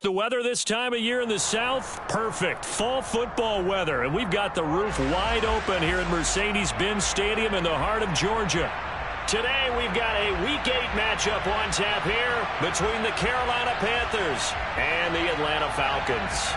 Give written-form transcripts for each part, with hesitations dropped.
The weather this time of year in the South, perfect. Fall football weather, and we've got the roof wide open here at Mercedes-Benz Stadium in the heart of Georgia. Today, we've got a Week 8 matchup on tap here between the Carolina Panthers and the Atlanta Falcons.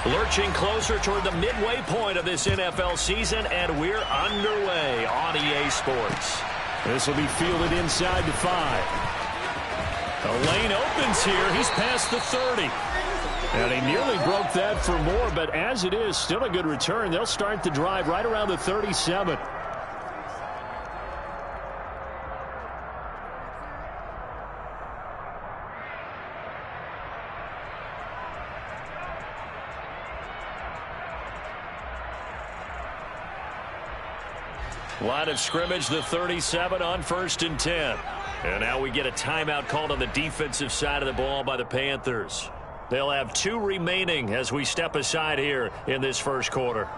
Lurching closer toward the midway point of this NFL season, and we're underway on EA Sports. This will be fielded inside the 5. The lane opens here. He's past the 30. And he nearly broke that for more, but as it is, still a good return. They'll start the drive right around the 37. Line of scrimmage, the 37 on 1st and 10. And now we get a timeout called on the defensive side of the ball by the Panthers. They'll have 2 remaining as we step aside here in this first quarter.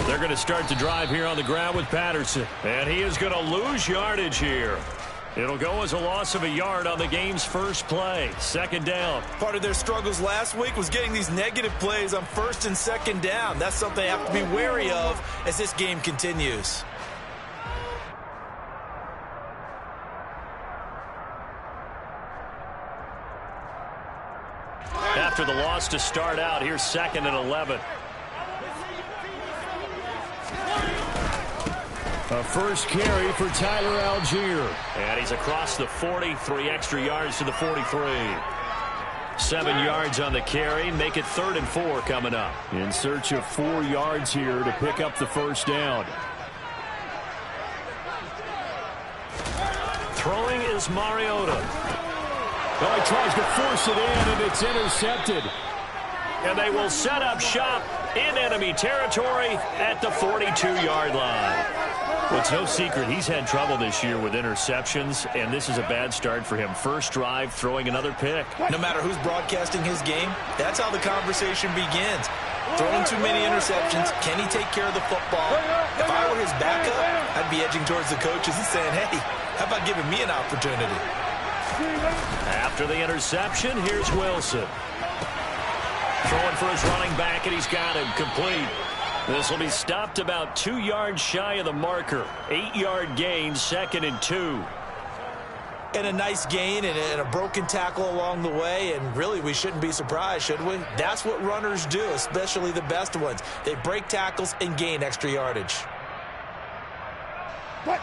They're going to start the drive here on the ground with Patterson. And he is going to lose yardage here. It'll go as a loss of a yard on the game's first play. 2nd down. Part of their struggles last week was getting these negative plays on 1st and 2nd down. That's something they have to be wary of as this game continues. After the loss to start out, here's 2nd and 11. A first carry for Tyler Algier. And he's across the 40, 3 extra yards to the 43. 7 yards on the carry, make it 3rd and 4 coming up. In search of 4 yards here to pick up the first down. Throwing is Mariota. Well, he tries to force it in, and it's intercepted. And they will set up shop in enemy territory at the 42-yard line. Well, it's no secret he's had trouble this year with interceptions, and this is a bad start for him. First drive, throwing another pick. No matter who's broadcasting his game, that's how the conversation begins. Throwing too many interceptions, can he take care of the football? If I were his backup, I'd be edging towards the coaches and saying, hey, how about giving me an opportunity? After the interception, here's Wilson. Throwing for his running back, and he's got him complete. This will be stopped about 2 yards shy of the marker. 8-yard gain, 2nd and 2. And a nice gain and a broken tackle along the way, and really we shouldn't be surprised, should we? That's what runners do, especially the best ones. They break tackles and gain extra yardage. What?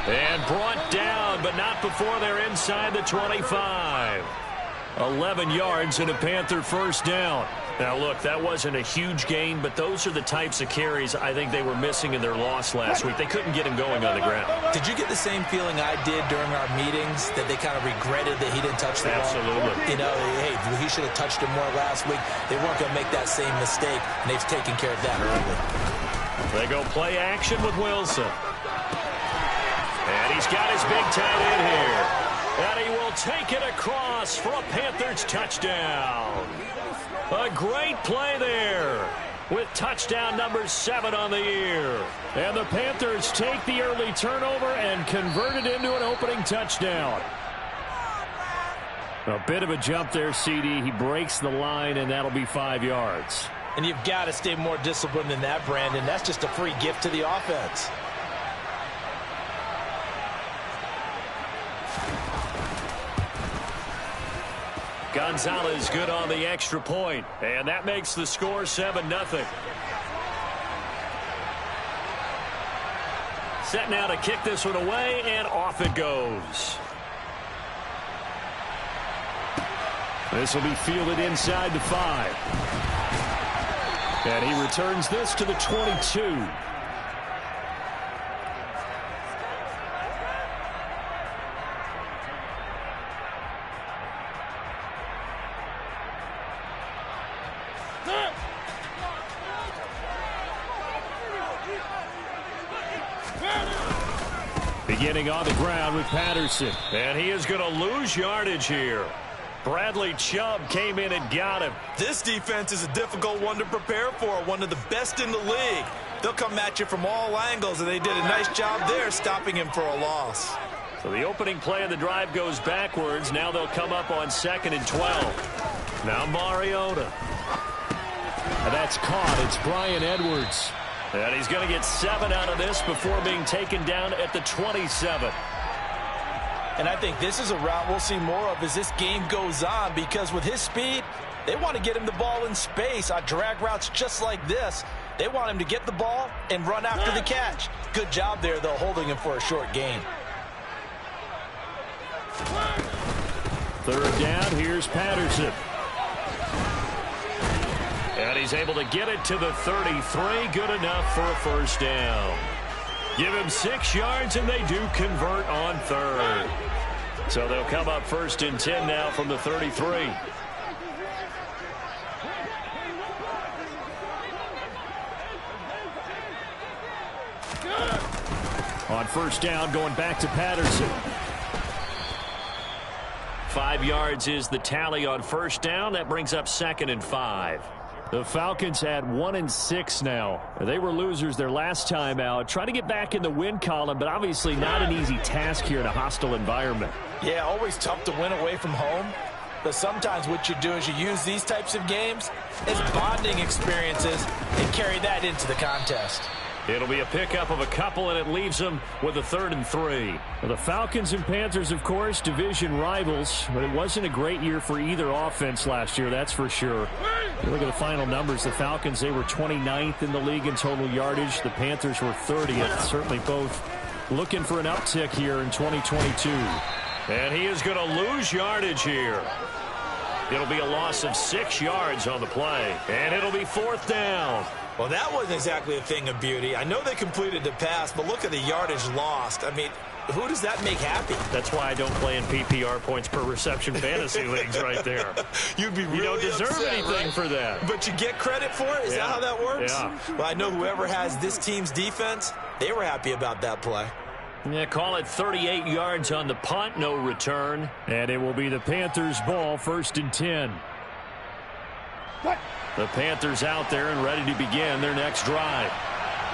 And brought down, but not before they're inside the 25. 11 yards and a Panther first down. Now, look, that wasn't a huge gain, but those are the types of carries I think they were missing in their loss last week. They couldn't get him going on the ground. Did you get the same feeling I did during our meetings, that they kind of regretted that he didn't touch the ball? Absolutely. You know, hey, he should have touched him more last week. They weren't going to make that same mistake, and they've taken care of that early. They go play action with Wilson. And he's got his big tight end here. And he will take it across for a Panthers touchdown. A great play there with touchdown number 7 on the year. And the Panthers take the early turnover and convert it into an opening touchdown. A bit of a jump there, CD. He breaks the line, and that'll be 5 yards. And you've got to stay more disciplined than that, Brandon. That's just a free gift to the offense. Gonzalez good on the extra point, and that makes the score 7-0. set now to kick this one away, and off it goes. This will be fielded inside the 5. And he returns this to the 22. Beginning on the ground with Patterson. And he is going to lose yardage here. Bradley Chubb came in and got him. This defense is a difficult one to prepare for, one of the best in the league. They'll come at you from all angles, and they did a nice job there stopping him for a loss. So the opening play of the drive goes backwards. Now they'll come up on 2nd and 12. Now Mariota. And that's caught. It's Bryan Edwards. And he's going to get 7 out of this before being taken down at the 27. And I think this is a route we'll see more of as this game goes on, because with his speed, they want to get him the ball in space on drag routes just like this. They want him to get the ball and run after the catch. Good job there, though, holding him for a short gain. 3rd down, here's Patterson. And he's able to get it to the 33. Good enough for a 1st down. Give him 6 yards, and they do convert on 3rd. So they'll come up 1st and 10 now from the 33. On 1st down, going back to Patterson. 5 yards is the tally on 1st down. That brings up 2nd and 5. The Falcons had 1 and 6 now. They were losers their last time out. Try to get back in the win column, but obviously not an easy task here in a hostile environment. Yeah, always tough to win away from home. But sometimes what you do is you use these types of games as bonding experiences and carry that into the contest. It'll be a pickup of a couple, and it leaves them with a 3rd and 3. Well, the Falcons and Panthers, of course, division rivals, but it wasn't a great year for either offense last year, that's for sure. You look at the final numbers, the Falcons, they were 29th in the league in total yardage. The Panthers were 30th. Certainly both looking for an uptick here in 2022. And he is going to lose yardage here. It'll be a loss of 6 yards on the play, and it'll be 4th down. Well, that wasn't exactly a thing of beauty. I know they completed the pass, but look at the yardage lost. I mean, who does that make happy? That's why I don't play in PPR points per reception fantasy leagues right there. You'd be really You don't deserve upset, anything right? for that. But you get credit for it? Is that how that works? Yeah. Well, I know whoever has this team's defense, they were happy about that play. Yeah, call it 38 yards on the punt, no return. And it will be the Panthers' ball, 1st and 10. The Panthers out there and ready to begin their next drive.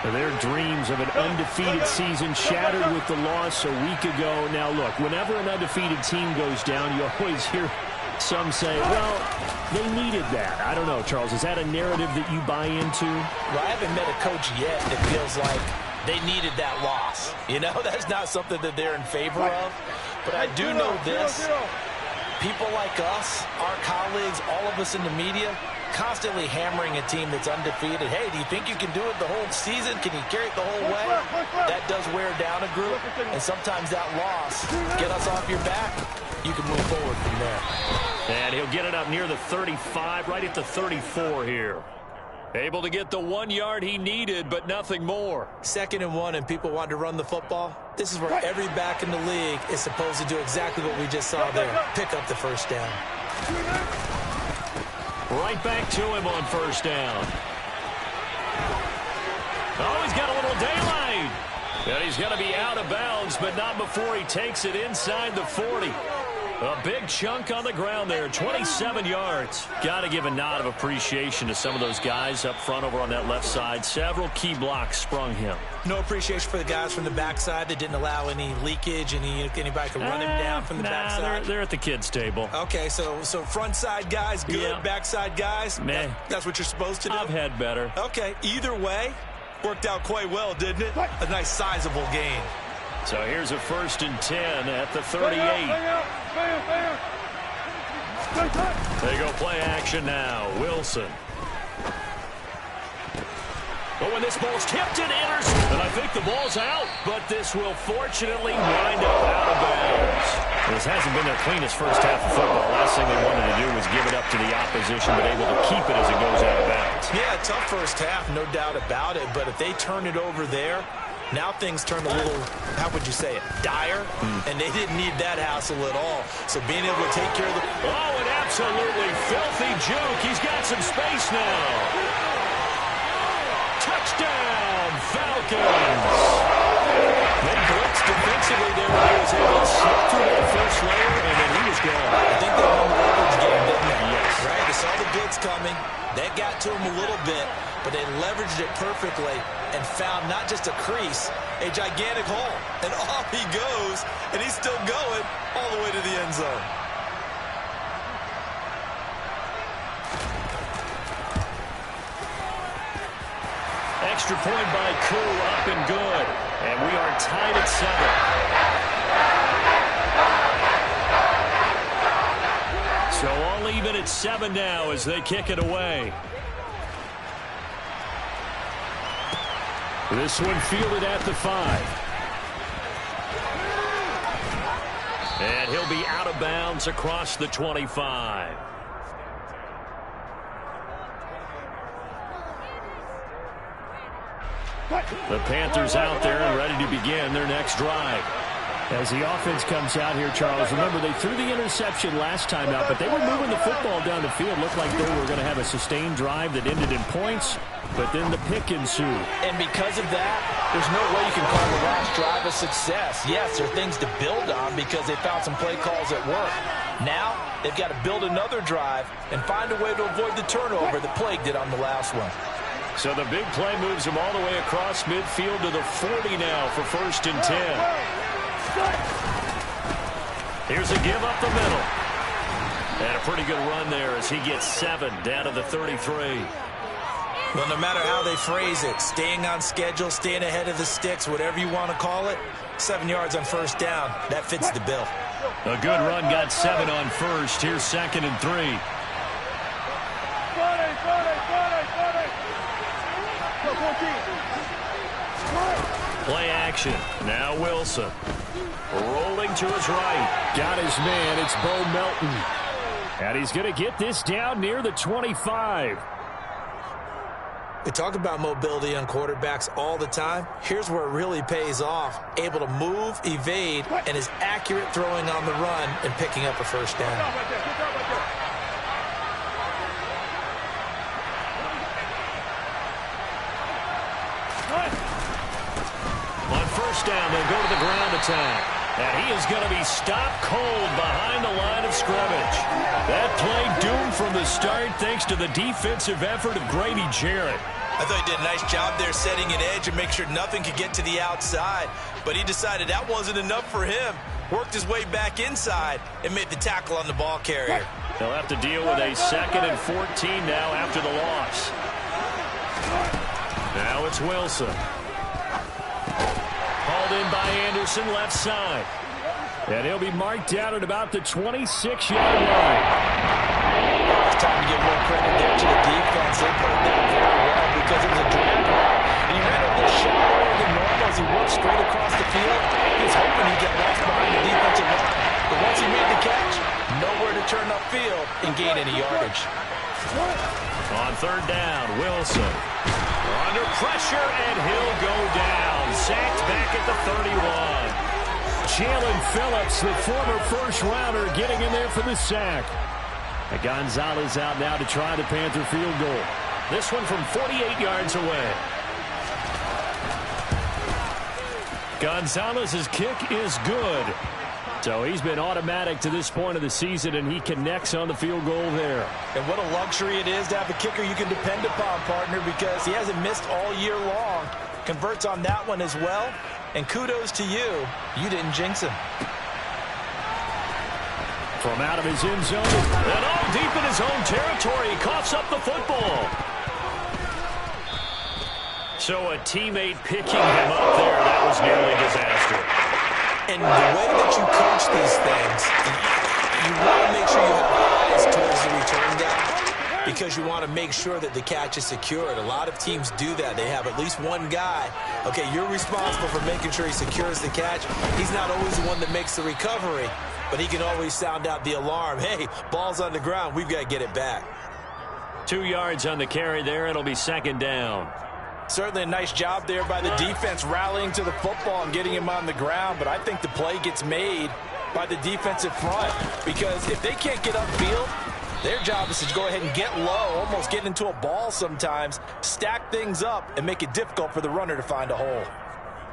Their dreams of an undefeated season shattered with the loss a week ago. Now, look, whenever an undefeated team goes down, you always hear some say, well, they needed that. I don't know, Charles. Is that a narrative that you buy into? Well, I haven't met a coach yet that feels like they needed that loss. You know, that's not something that they're in favor of. But I do know this. People like us, our colleagues, all of us in the media, constantly hammering a team that's undefeated. Hey, do you think you can do it the whole season? Can you carry it the whole way? That does wear down a group, and sometimes that loss, get us off your back, you can move forward from there. And he'll get it up near the 35, right at the 34 here. Able to get the 1 yard he needed, but nothing more. 2nd and 1, and people want to run the football. This is where every back in the league is supposed to do exactly what we just saw there. Pick up the 1st down. Right back to him on 1st down. Oh, he's got a little daylight. And he's going to be out of bounds, but not before he takes it inside the 40. A big chunk on the ground there, 27 yards. Got to give a nod of appreciation to some of those guys up front over on that left side. Several key blocks sprung him. No appreciation for the guys from the backside that didn't allow any leakage, anybody could run him down from the backside. They're at the kids' table. Okay, so front side guys, good. Yeah. Backside guys, Man, that's what you're supposed to do? I've had better. Okay, either way, worked out quite well, didn't it? A nice sizable gain. So here's a 1st and 10 at the 38. They go play action now. Wilson. But when this ball's tipped, it enters. And I think the ball's out. But this will fortunately wind up out of bounds. This hasn't been their cleanest first half of football. Last thing they wanted to do was give it up to the opposition, but able to keep it as it goes out of bounds. Yeah, tough first half, no doubt about it. But if they turn it over there, now things turn a little, how would you say it, dire? And they didn't need that hassle at all. So being able to take care of the... Oh, an absolutely filthy juke. He's got some space now. Touchdown, Falcons. They blitzed defensively there when he was able to slip through that first layer, and then he was gone. I think they won the leverage game, didn't they? Yes. Right, they saw the blitz coming. That got to him a little bit, but they leveraged it perfectly and found not just a crease, a gigantic hole. And off he goes, and he's still going all the way to the end zone. Extra point by Koo, up and good. And we are tied at 7. So all even at 7 now as they kick it away. This one fielded at the 5. And he'll be out of bounds across the 25. The Panthers out there and ready to begin their next drive. As the offense comes out here, Charles, remember they threw the interception last time out, but they were moving the football down the field. Looked like they were going to have a sustained drive that ended in points, but then the pick ensued. And because of that, there's no way you can call the last drive a success. Yes, there are things to build on because they found some play calls at work. Now, they've got to build another drive and find a way to avoid the turnover that plagued it on the last one. So the big play moves them all the way across midfield to the 40 now for 1st and 10. Here's a give up the middle. And a pretty good run there as he gets 7 down to the 33. Well, no matter how they phrase it, staying on schedule, staying ahead of the sticks, whatever you want to call it, 7 yards on 1st down, that fits the bill. A good run, got 7 on 1st. Here's 2nd and 3. Play action. Now Wilson. Rolling to his right. Got his man. It's Bo Melton. And he's going to get this down near the 25. We talk about mobility on quarterbacks all the time. Here's where it really pays off. Able to move, evade, and is accurate throwing on the run and picking up a 1st down. On 1st down, they'll go to the ground attack. And he is going to be stopped cold behind the line of scrimmage. That play doomed from the start thanks to the defensive effort of Grady Jarrett. I thought he did a nice job there setting an edge and make sure nothing could get to the outside. But he decided that wasn't enough for him. Worked his way back inside and made the tackle on the ball carrier. They'll have to deal with a 2nd and 14 now after the loss. Now it's Wilson. Hauled in by Anderson, left side. And he'll be marked down at about the 26-yard line. It's time to give more credit there to the defense. They played that very well because it was a drag route. And he ran a little shallower than normal as he worked straight across the field. He was hoping he'd get lost behind the defensive line. But once he made the catch, nowhere to turn upfield and gain any yardage. On 3rd down, Wilson. Under pressure, and he'll go down. Sacked back at the 31. Jalen Phillips, the former first-rounder, getting in there for the sack. And Gonzalez out now to try the Panther field goal. This one from 48 yards away. Gonzalez's kick is good. So he's been automatic to this point of the season, and he connects on the field goal there. And what a luxury it is to have a kicker you can depend upon, partner, because he hasn't missed all year long. Converts on that one as well. And kudos to you. You didn't jinx him. From out of his end zone. And all deep in his own territory, he coughs up the football. So a teammate picking him up there, that was nearly disaster. And the way that you coach these things, you want to make sure you have eyes towards the return guy. because you want to make sure that the catch is secured. A lot of teams do that. They have at least one guy. Okay, you're responsible for making sure he secures the catch. He's not always the one that makes the recovery, but he can always sound out the alarm. Hey, ball's on the ground. We've got to get it back. 2 yards on the carry there. It'll be second down. Certainly a nice job there by the defense rallying to the football and getting him on the ground, but I think the play gets made by the defensive front because if they can't get upfield, their job is to go ahead and get low, almost get into a ball sometimes, stack things up, and make it difficult for the runner to find a hole.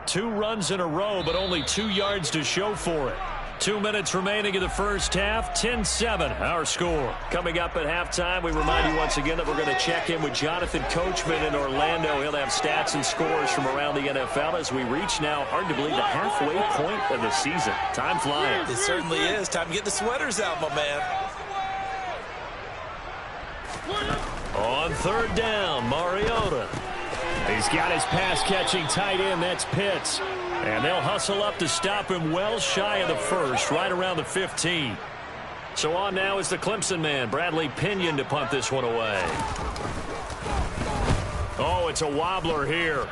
2 runs in a row, but only 2 yards to show for it. 2 minutes remaining in the first half, 10-7 our score. Coming up at halftime, we remind you once again that we're going to check in with Jonathan Coachman in Orlando. He'll have stats and scores from around the NFL as we reach now, hard to believe, the halfway point of the season. Time flying. It certainly is. Time to get the sweaters out, my man. On third down, Mariota. He's got his pass-catching tight end. That's Pitts. And they'll hustle up to stop him well shy of the first, right around the 15. So on now is the Clemson man, Bradley Pinion, to punt this one away. Oh, it's a wobbler here.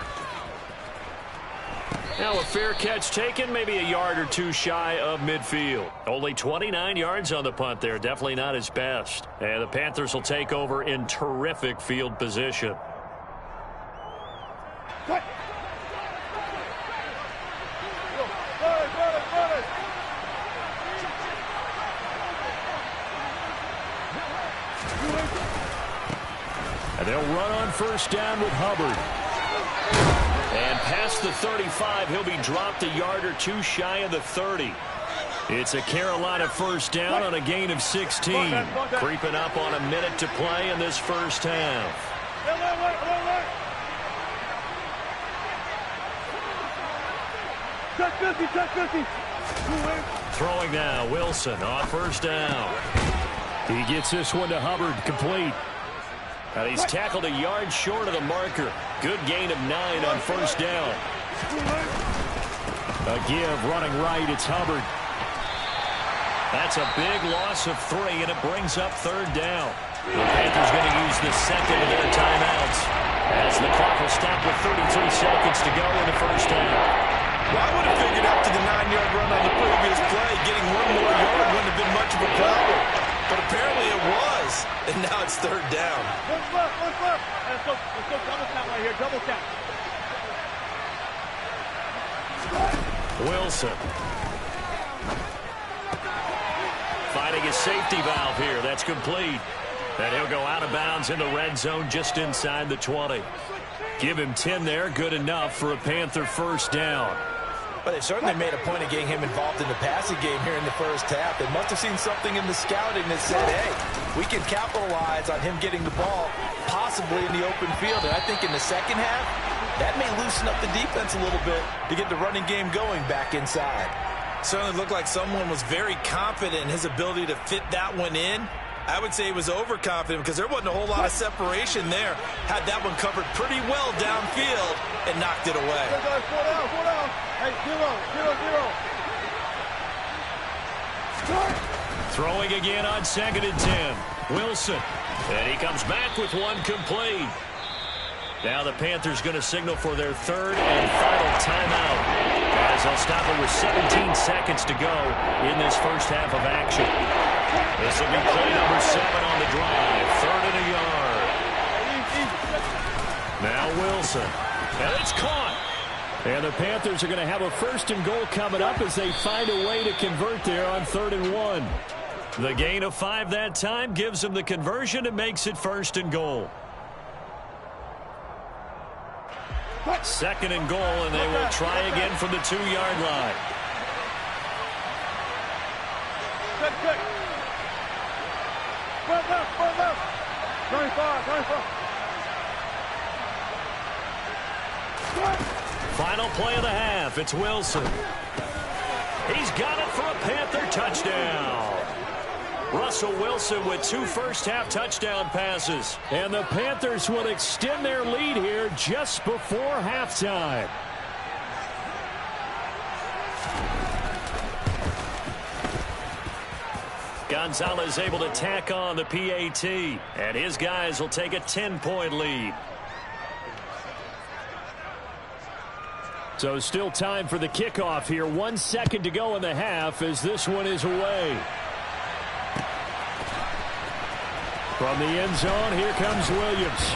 Now a fair catch taken, maybe a yard or two shy of midfield. Only 29 yards on the punt there, definitely not his best. And the Panthers will take over in terrific field position. And they'll run on first down with Hubbard. And past the 35, he'll be dropped a yard or two shy of the 30. It's a Carolina first down on a gain of 16. Creeping up on a minute to play in this first half. Throwing now, Wilson on first down. He gets this one to Hubbard, complete. And he's tackled a yard short of the marker. Good gain of 9 on first down. A give running right, it's Hubbard. That's a big loss of 3, and it brings up third down. The Panthers going to use the second of their timeouts as the clock will stop with 33 seconds to go in the first half. Well, I would have figured after the 9-yard run on the previous play, getting 1 more yard wouldn't have been much of a problem. But apparently it was, and now it's third down. Let's go double count right here, double count. Wilson. Finding his safety valve here. That's complete. And he'll go out of bounds in the red zone just inside the 20. Give him 10 there. Good enough for a Panther first down. But they certainly made a point of getting him involved in the passing game here in the first half. They must have seen something in the scouting that said, hey, we can capitalize on him getting the ball possibly in the open field. And I think in the second half, that may loosen up the defense a little bit to get the running game going back inside. Certainly looked like someone was very confident in his ability to fit that one in. I would say he was overconfident because there wasn't a whole lot of separation there. Had that one covered pretty well downfield and knocked it away. Hey, 0. Throwing again on 2nd and 10. Wilson. And he comes back with one complete. Now the Panthers going to signal for their third and final timeout as they'll stop it with 17 seconds to go in this first half of action. This will be play number 7 on the drive. 3rd and a yard. Now Wilson. And it's caught. And the Panthers are going to have a 1st and goal coming up as they find a way to convert there on 3rd and 1. The gain of 5 that time gives them the conversion and makes it 1st and goal. 2nd and goal, and they will try again from the 2-yard line. Good. Left. 35. Final play of the half. It's Wilson. He's got it for a Panther touchdown. Russell Wilson with 2 first-half touchdown passes. And the Panthers will extend their lead here just before halftime. Gonzalez able to tack on the PAT, and his guys will take a 10-point lead. So still time for the kickoff here. 1 second to go in the half as this one is away. From the end zone, here comes Williams.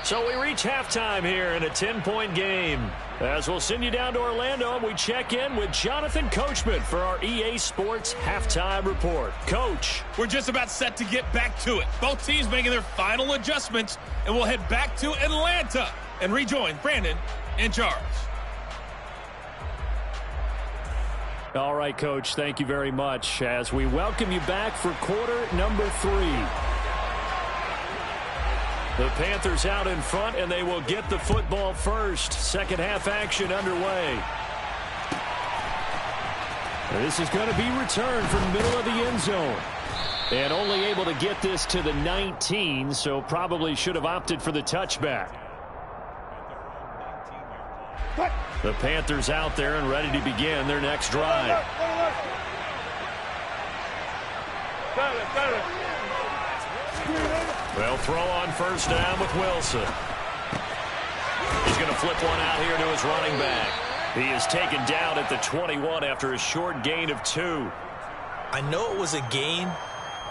So we reach halftime here in a 10-point game. As we'll send you down to Orlando, and we check in with Jonathan Coachman for our EA Sports Halftime Report. Coach. We're just about set to get back to it. Both teams making their final adjustments, and we'll head back to Atlanta and rejoin Brandon in charge. All right, Coach, thank you very much as we welcome you back for quarter number 3. The Panthers out in front, and they will get the football first. Second half action underway. This is going to be returned from the middle of the end zone. And only able to get this to the 19, so probably should have opted for the touchback. The Panthers out there and ready to begin their next drive. They'll throw on first down with Wilson. He's going to flip one out here to his running back. He is taken down at the 21 after a short gain of 2. I know it was a gain,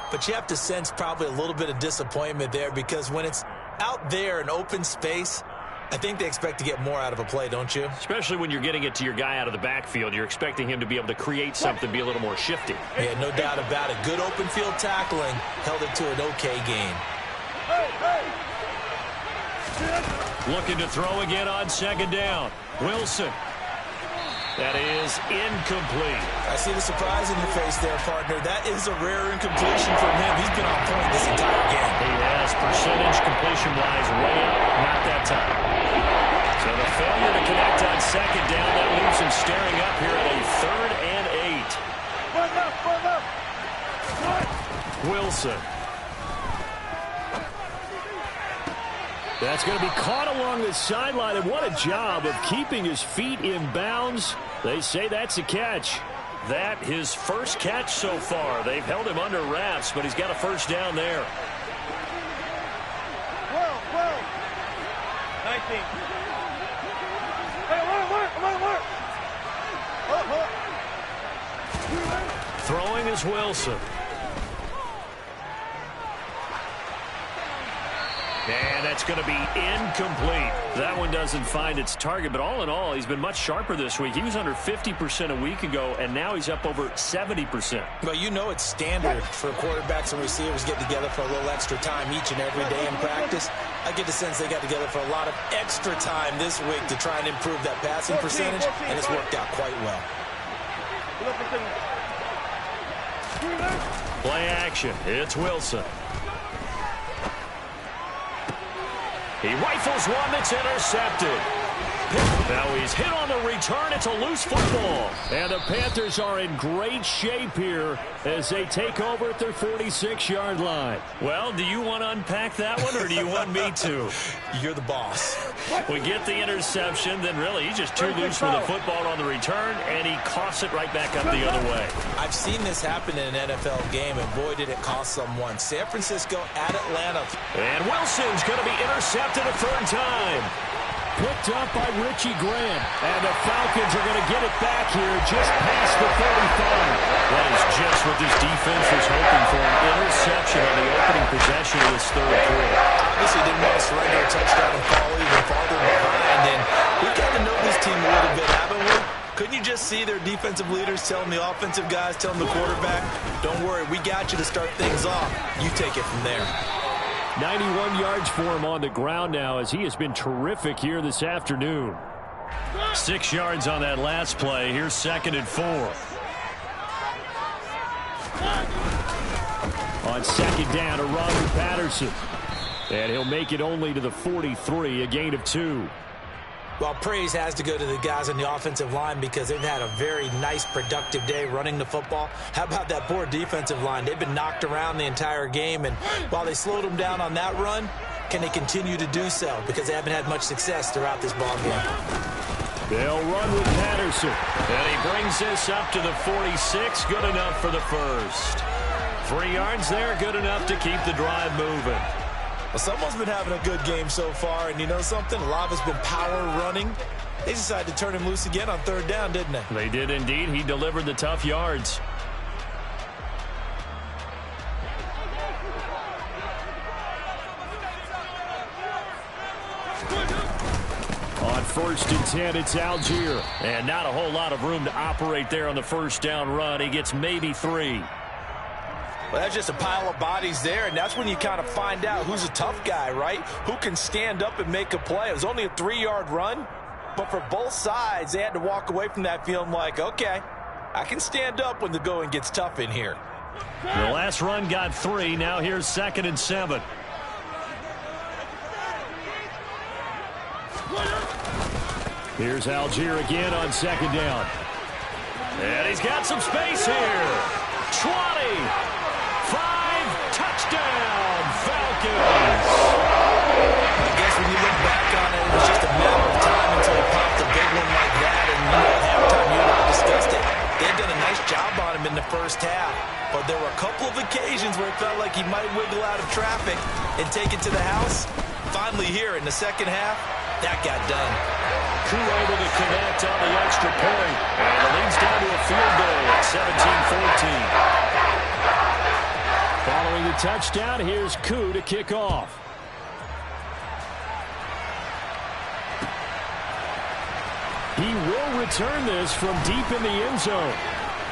but you have to sense probably a little bit of disappointment there because when it's out there in open space, I think they expect to get more out of a play, don't you? Especially when you're getting it to your guy out of the backfield. You're expecting him to be able to create something, be a little more shifty. Yeah, no doubt about it. Good open field tackling held it to an okay gain. Looking to throw again on second down. Wilson. That is incomplete. I see the surprise in your face there, partner. That is a rare incompletion from him. He's been on point this entire game. He has percentage completion-wise way up. Not that time. So the failure to connect on second down, that leaves him staring up here at a 3rd and 8. Wilson. That's going to be caught along the sideline, and what a job of keeping his feet in bounds. They say that's a catch. That his first catch so far. They've held him under wraps, but he's got a first down there. 19. Hey, Throwing is Wilson. And that's going to be incomplete. That one doesn't find its target, but all in all, he's been much sharper this week. He was under 50% a week ago, and now he's up over 70%. Well, you know it's standard for quarterbacks and receivers get together for a little extra time each and every day in practice. I get the sense they got together for a lot of extra time this week to try and improve that passing percentage, and it's worked out quite well. Play action. It's Wilson. He rifles one that's intercepted. Now he's hit on the return. It's a loose football. And the Panthers are in great shape here as they take over at their 46-yard line. Well, do you want to unpack that one, or do you want me to? You're the boss. We get the interception, then really he's just too loose with the football on the return, and he coughs it right back up the other way. I've seen this happen in an NFL game, and boy, did it cost someone. San Francisco at Atlanta. And Wilson's going to be intercepted a 3rd time. Picked up by Richie Grant. And the Falcons are going to get it back here just past the 35. That is just what this defense was hoping for. An interception on the opening possession of this 3rd quarter. Obviously didn't want to surrender a touchdown and fall even farther behind. And we've got to know this team a little bit, haven't we? Couldn't you just see their defensive leaders telling the offensive guys, telling the quarterback, don't worry, we got you to start things off. You take it from there. 91 yards for him on the ground now as he has been terrific here this afternoon. 6 yards on that last play. Here's 2nd and 4. On 2nd down to Robert Patterson. And he'll make it only to the 43, a gain of 2. Well, praise has to go to the guys on the offensive line because they've had a very nice, productive day running the football. How about that poor defensive line? They've been knocked around the entire game, and while they slowed them down on that run, can they continue to do so? Because they haven't had much success throughout this ball game. They'll run with Patterson. And he brings this up to the 46. Good enough for the first. 3 yards there, good enough to keep the drive moving. Well, someone's been having a good game so far, and you know something? A lot of it's been power running. They decided to turn him loose again on 3rd down, didn't they? They did indeed. He delivered the tough yards. On 1st and 10, it's Algier. And not a whole lot of room to operate there on the 1st down run. He gets maybe 3. Well, that's just a pile of bodies there, and that's when you kind of find out who's a tough guy, right? Who can stand up and make a play. It was only a 3-yard run, but for both sides, they had to walk away from that feeling like, okay, I can stand up when the going gets tough in here. The last run got 3. Now here's 2nd and 7. Here's Algier again on 2nd down. And he's got some space here. 20. 5, touchdown, Falcons. I guess when you look back on it, it was just a matter of time until he popped a big one like that. And at halftime, you and I discussed it. They had done a nice job on him in the first half. But there were a couple of occasions where it felt like he might wiggle out of traffic and take it to the house. Finally here in the second half, that got done. Crew able to connect on the extra point. And it leads down to a field goal at 17-14. Following the touchdown, here's Koo to kick off. He will return this from deep in the end zone.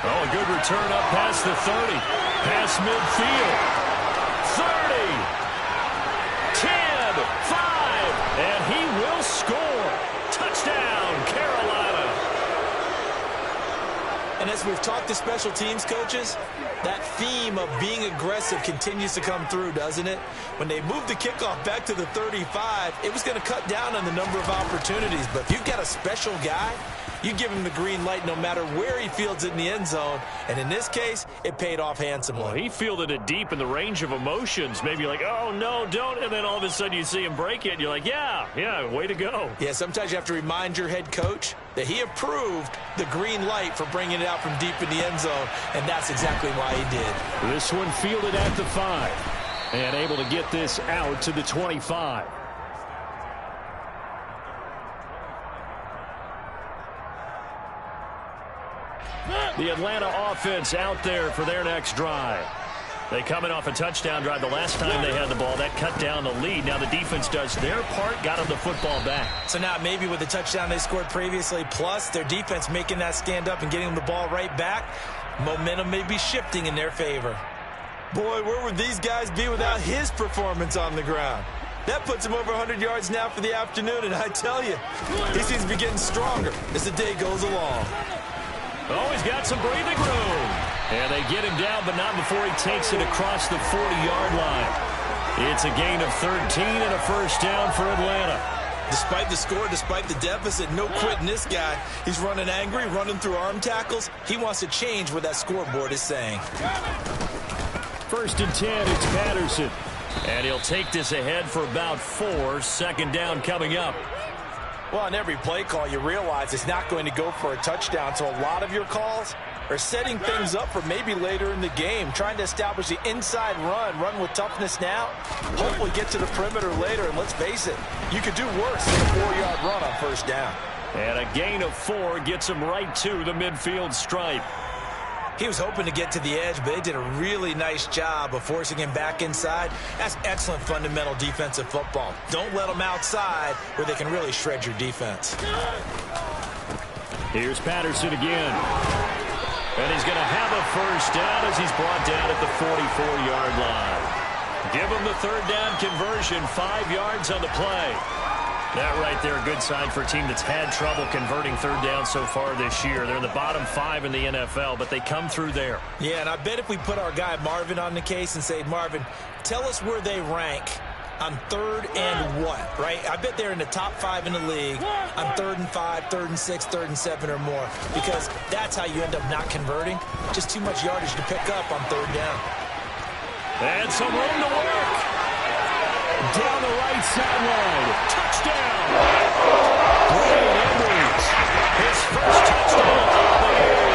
Oh, a good return up past the 30. Past midfield. 30. 10. 5. And he will score. Touchdown, Carolina. And as we've talked to special teams coaches, that theme of being aggressive continues to come through, doesn't it? When they moved the kickoff back to the 35, it was going to cut down on the number of opportunities. But if you've got a special guy, you give him the green light no matter where he fields it in the end zone. And in this case, it paid off handsomely. Well, he fielded it deep in the range of emotions. Maybe like, oh, no, don't. And then all of a sudden you see him break it. And you're like, yeah, way to go. Yeah, sometimes you have to remind your head coach that he approved the green light for bringing it out from deep in the end zone. And that's exactly why he did. This one fielded at the 5. And able to get this out to the 25. The Atlanta offense out there for their next drive. They coming off a touchdown drive the last time they had the ball. That cut down the lead. Now the defense does their part, got them the football back. So now maybe with the touchdown they scored previously, plus their defense making that stand up and getting them the ball right back, momentum may be shifting in their favor. Boy, where would these guys be without his performance on the ground? That puts him over 100 yards now for the afternoon, and I tell you, he seems to be getting stronger as the day goes along. Oh, he's got some breathing room. And they get him down, but not before he takes it across the 40-yard line. It's a gain of 13 and a first down for Atlanta. Despite the score, despite the deficit, no quitting this guy. He's running angry, running through arm tackles. He wants to change what that scoreboard is saying. 1st and 10, it's Patterson. And he'll take this ahead for about 4. 2nd down coming up. Well, on every play call, you realize it's not going to go for a touchdown. So a lot of your calls are setting things up for maybe later in the game, trying to establish the inside run with toughness now, hopefully get to the perimeter later. And let's face it, you could do worse than a 4-yard run on 1st down. And a gain of 4 gets him right to the midfield stripe. He was hoping to get to the edge, but they did a really nice job of forcing him back inside. That's excellent fundamental defensive football. Don't let them outside where they can really shred your defense. Here's Patterson again. And he's going to have a first down as he's brought down at the 44-yard line. Give him the 3rd down conversion, 5 yards on the play. That right there, a good sign for a team that's had trouble converting 3rd down so far this year. They're in the bottom 5 in the NFL, but they come through there. Yeah, and I bet if we put our guy Marvin on the case and say, Marvin, tell us where they rank on 3rd and what, right? I bet they're in the top 5 in the league on 3rd and 5, 3rd and 6, 3rd and 7 or more, because that's how you end up not converting. Just too much yardage to pick up on 3rd down. And some room to work. Down the right sideline. Touchdown. Great Edwards. His first touchdown of the year.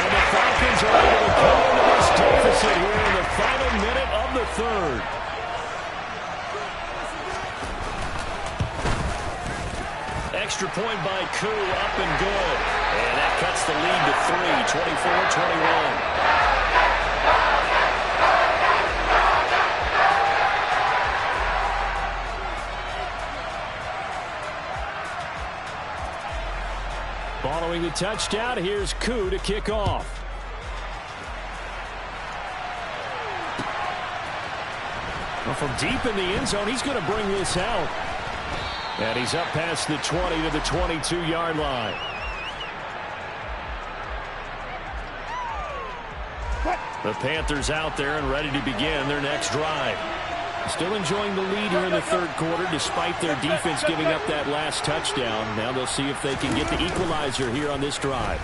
And the Falcons are able to come into this deficit here in the final minute of the third. Extra point by Koo, up and good. And that cuts the lead to 3, 24-21. Following the touchdown, here's Koo to kick off. Well, from deep in the end zone, he's going to bring this out. And he's up past the 20 to the 22-yard line. The Panthers out there and ready to begin their next drive. Still enjoying the lead here in the third quarter despite their defense giving up that last touchdown. Now they'll see if they can get the equalizer here on this drive.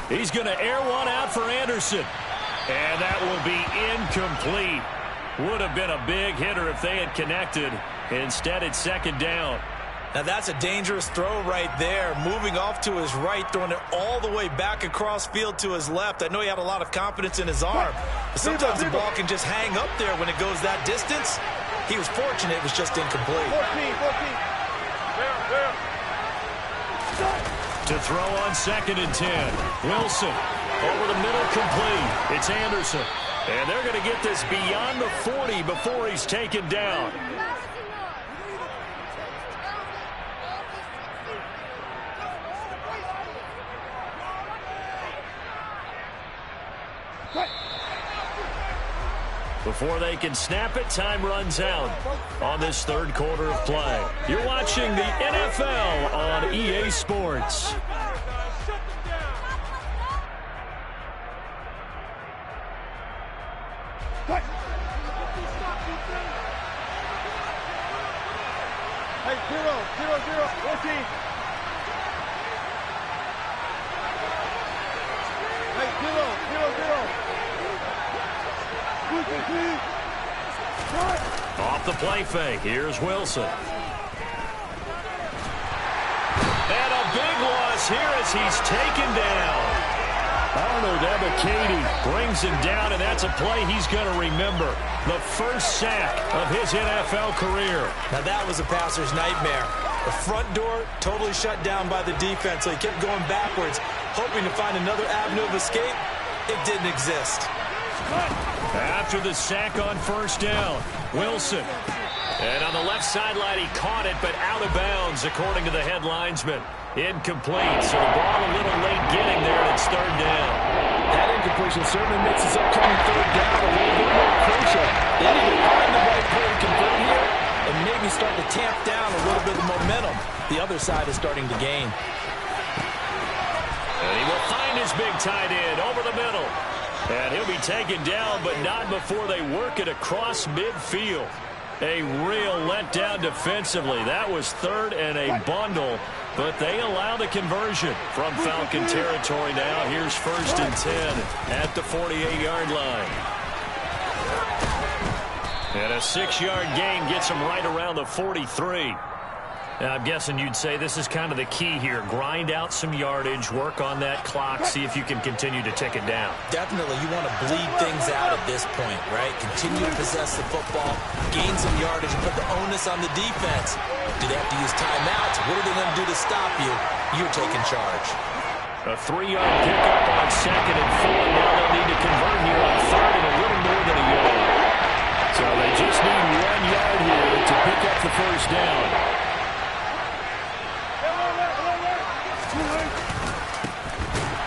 He's going to air one out for Anderson. And that will be incomplete. Would have been a big hitter if they had connected. Instead, it's second down. Now that's a dangerous throw right there. Moving off to his right, throwing it all the way back across field to his left. I know he had a lot of confidence in his arm. But sometimes the ball can just hang up there when it goes that distance. He was fortunate it was just incomplete. 14. To throw on 2nd and 10. Wilson over the middle, complete. It's Anderson. And they're going to get this beyond the 40 before he's taken down. Before they can snap it, time runs out on this third quarter of play. You're watching the NFL on EA Sports. Hey, 0-0-0, 14. Hey, 0-0-0. Off the play fake. Here's Wilson. And a big loss here as he's taken down. Arnold Ebiketie brings him down, and that's a play he's going to remember. The first sack of his NFL career. Now that was a passer's nightmare. The front door totally shut down by the defense, so he kept going backwards, hoping to find another avenue of escape. It didn't exist. After the sack on first down, Wilson. And on the left sideline, he caught it, but out of bounds, according to the head linesman. Incomplete, so the ball a little late getting there, and it's third down. That incompletion certainly makes his upcoming third down a little bit more crucial. They need to find the right play to convert here and maybe start to tamp down a little bit of momentum. The other side is starting to gain. And he will find his big tight end over the middle. And he'll be taken down, but not before they work it across midfield. A real letdown defensively. That was third and a bundle, but they allow the conversion from Falcon territory now. Here's 1st and 10 at the 48-yard line. And a 6-yard gain gets them right around the 43. Now, I'm guessing you'd say this is kind of the key here. Grind out some yardage, work on that clock, see if you can continue to tick it down. Definitely, you want to bleed things out at this point, right? Continue to possess the football, gain some yardage, and put the onus on the defense. Do they have to use timeouts? What are they going to do to stop you? You're taking charge. A 3-yard pickup on 2nd and 4. Now they'll need to convert here on 3rd and a little more than a yard. So they just need 1 yard here to pick up the first down.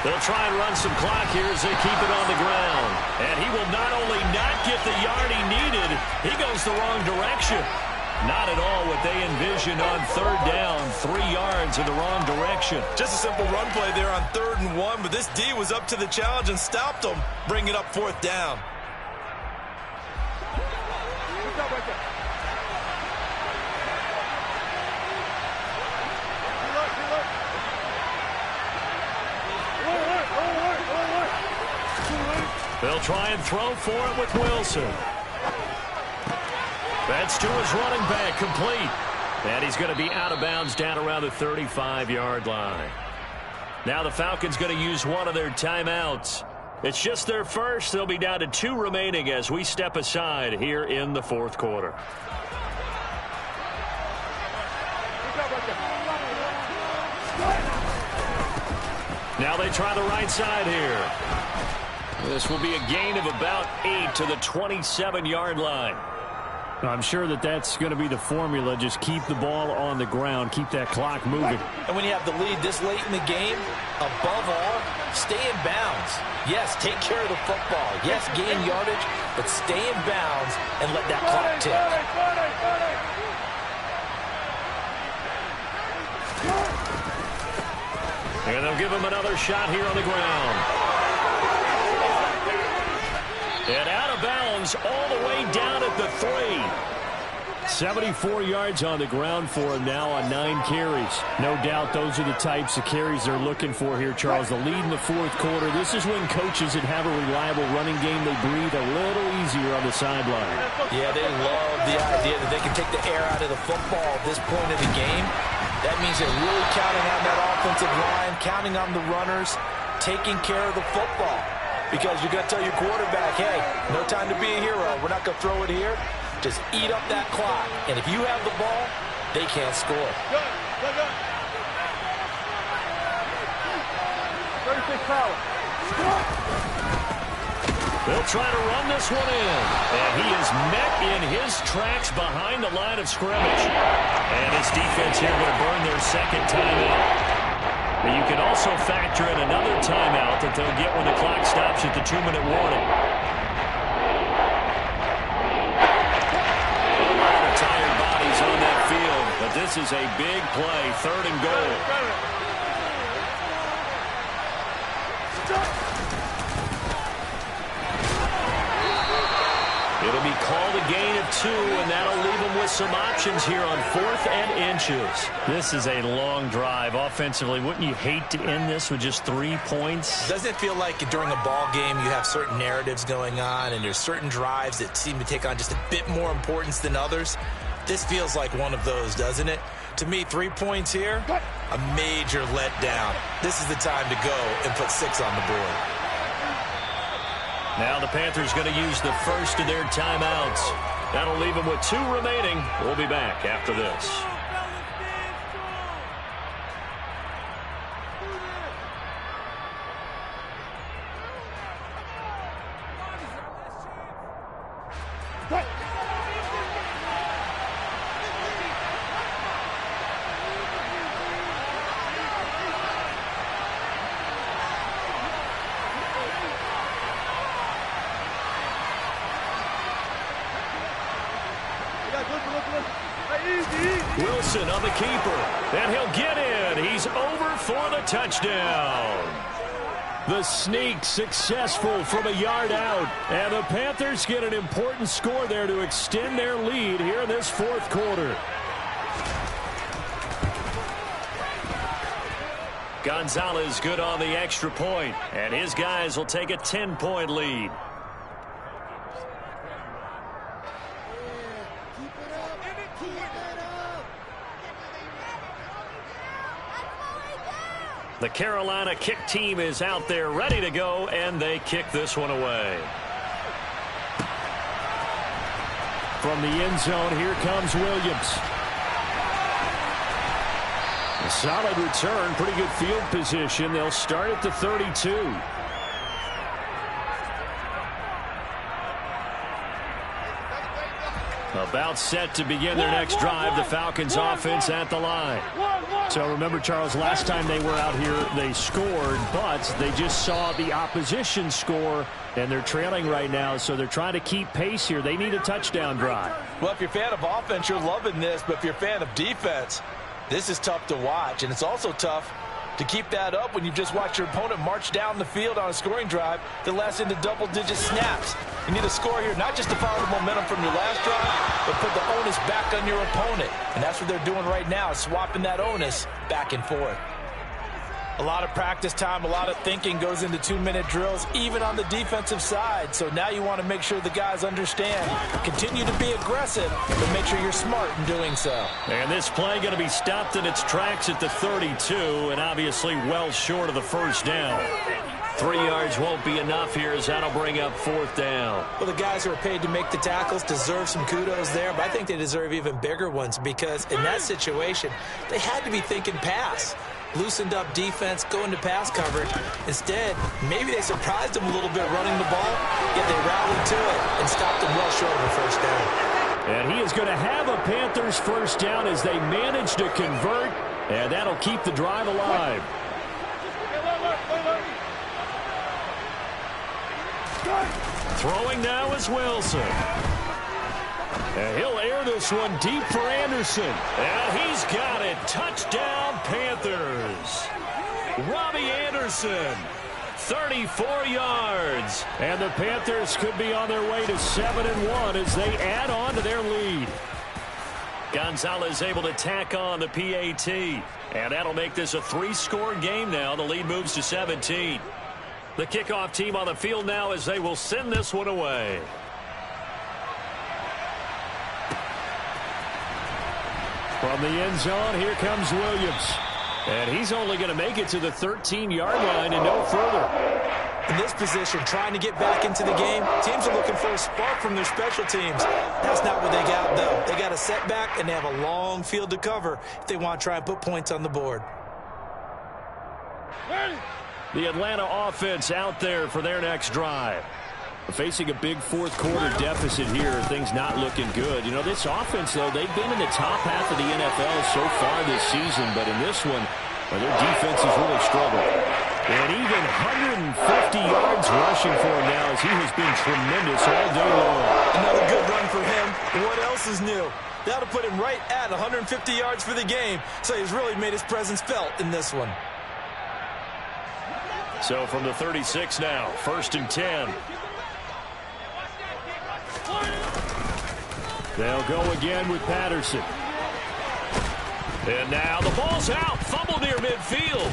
They'll try and run some clock here as they keep it on the ground. And he will not only not get the yard he needed, he goes the wrong direction. Not at all what they envisioned on 3rd down. 3 yards in the wrong direction. Just a simple run play there on 3rd and 1, but this D was up to the challenge and stopped them, bringing up 4th down. Good job right there. They'll try and throw for it with Wilson. That's to his running back, complete. And he's going to be out of bounds down around the 35-yard line. Now the Falcons going to use one of their timeouts. It's just their first. They'll be down to 2 remaining as we step aside here in the fourth quarter. Now they try the right side here. This will be a gain of about 8 to the 27-yard line. I'm sure that's going to be the formula. Just keep the ball on the ground. Keep that clock moving. And when you have the lead this late in the game, above all, stay in bounds. Yes, take care of the football. Yes, gain yardage, but stay in bounds and let that clock tick. And they'll give him another shot here on the ground. And out of bounds all the way down at the 3. 74 yards on the ground for him now on 9 carries. No doubt those are the types of carries they're looking for here, Charles. The lead in the fourth quarter. This is when coaches that have a reliable running game, they breathe a little easier on the sideline. Yeah, they love the idea that they can take the air out of the football at this point of the game. That means they're really counting on that offensive line, counting on the runners, taking care of the football. Because you're going to tell your quarterback, hey, no time to be a hero. We're not going to throw it here. Just eat up that clock. And if you have the ball, they can't score. Good. 36 power. They'll try to run this one in. And he is met in his tracks behind the line of scrimmage. And his defense here going to burn their second timeout. But you can also factor in another timeout that they'll get when the clock stops at the 2-minute warning. A lot of tired bodies on that field, but this is a big play, 3rd and goal. It'll be called a gain of 2, and that'll leave them with some options here on 4th and inches. This is a long drive offensively. Wouldn't you hate to end this with just 3 points? Doesn't it feel like during a ball game you have certain narratives going on and there's certain drives that seem to take on just a bit more importance than others? This feels like one of those, doesn't it? To me, 3 points here, a major letdown. This is the time to go and put 6 on the board. Now the Panthers going to use the first of their timeouts. That'll leave them with 2 remaining. We'll be back after this. Wilson on the keeper, and he'll get in. He's over for the touchdown. The sneak successful from a yard out, and the Panthers get an important score there to extend their lead here in this fourth quarter. Gonzalez good on the extra point, and his guys will take a 10-point lead. The Carolina kick team is out there ready to go, and they kick this one away. From the end zone, here comes Williams. A solid return, pretty good field position. They'll start at the 32. About set to begin their next drive. The Falcons offense at the line. So remember, Charles, last time they were out here, they scored, but they just saw the opposition score, and they're trailing right now, so they're trying to keep pace here. They need a touchdown drive. Well, if you're a fan of offense, you're loving this, but if you're a fan of defense, this is tough to watch, and it's also tough to keep that up when you just watch your opponent march down the field on a scoring drive that lasts into double-digit snaps. You need a score here, not just to follow the momentum from your last drive, but put the onus back on your opponent. And that's what they're doing right now, swapping that onus back and forth. A lot of practice time, a lot of thinking goes into 2-minute drills, even on the defensive side. So now you want to make sure the guys understand. Continue to be aggressive, but make sure you're smart in doing so. And this play going to be stopped in its tracks at the 32, and obviously well short of the first down. 3 yards won't be enough here as that'll bring up 4th down. Well, the guys who are paid to make the tackles deserve some kudos there, but I think they deserve even bigger ones because in that situation, they had to be thinking pass. Loosened up defense, going to pass coverage. Instead, maybe they surprised them a little bit running the ball, yet they rallied to it and stopped them well short of a first down. And he is going to have a Panthers first down as they manage to convert, and that'll keep the drive alive. Throwing now is Wilson. And he'll air this one deep for Anderson. And he's got it. Touchdown, Panthers. Robbie Anderson, 34 yards. And the Panthers could be on their way to 7-1 as they add on to their lead. Gonzalez able to tack on the PAT. And that'll make this a 3-score game now. The lead moves to 17. The kickoff team on the field now as they will send this one away. From the end zone, here comes Williams. And he's only going to make it to the 13-yard line and no further. In this position, trying to get back into the game, teams are looking for a spark from their special teams. That's not what they got, though. They got a setback, and they have a long field to cover if they want to try and put points on the board. The Atlanta offense out there for their next drive. Facing a big fourth-quarter deficit here, things not looking good. You know, this offense, though, they've been in the top half of the NFL so far this season, but in this one, their defense has really struggled. And even 150 yards rushing for him now as he has been tremendous all day long. Another good run for him. What else is new? That'll put him right at 150 yards for the game, so he's really made his presence felt in this one. So from the 36 now, 1st and 10. They'll go again with Patterson. And now the ball's out. Fumble near midfield.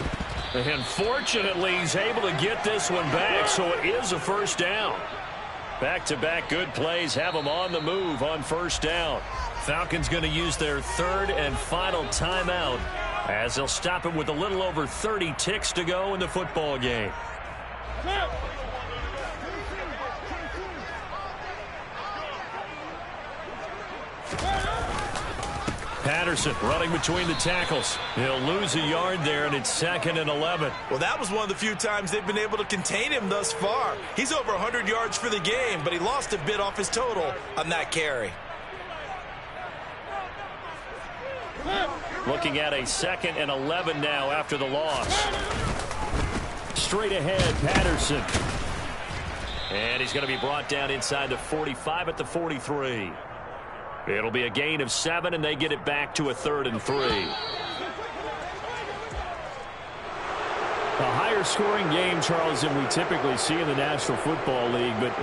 And fortunately, he's able to get this one back, so it is a first down. Back-to-back good plays have them on the move on first down. Falcons going to use their 3rd and final timeout as they'll stop him with a little over 30 ticks to go in the football game. Patterson running between the tackles. He'll lose a yard there, and it's 2nd and 11. Well, that was one of the few times they've been able to contain him thus far. He's over 100 yards for the game, but he lost a bit off his total on that carry. Looking at a 2nd and 11 now after the loss. Straight ahead, Patterson. And he's going to be brought down inside the 45 at the 43. It'll be a gain of 7, and they get it back to a 3rd and 3. A higher scoring game, Charles, than we typically see in the National Football League, but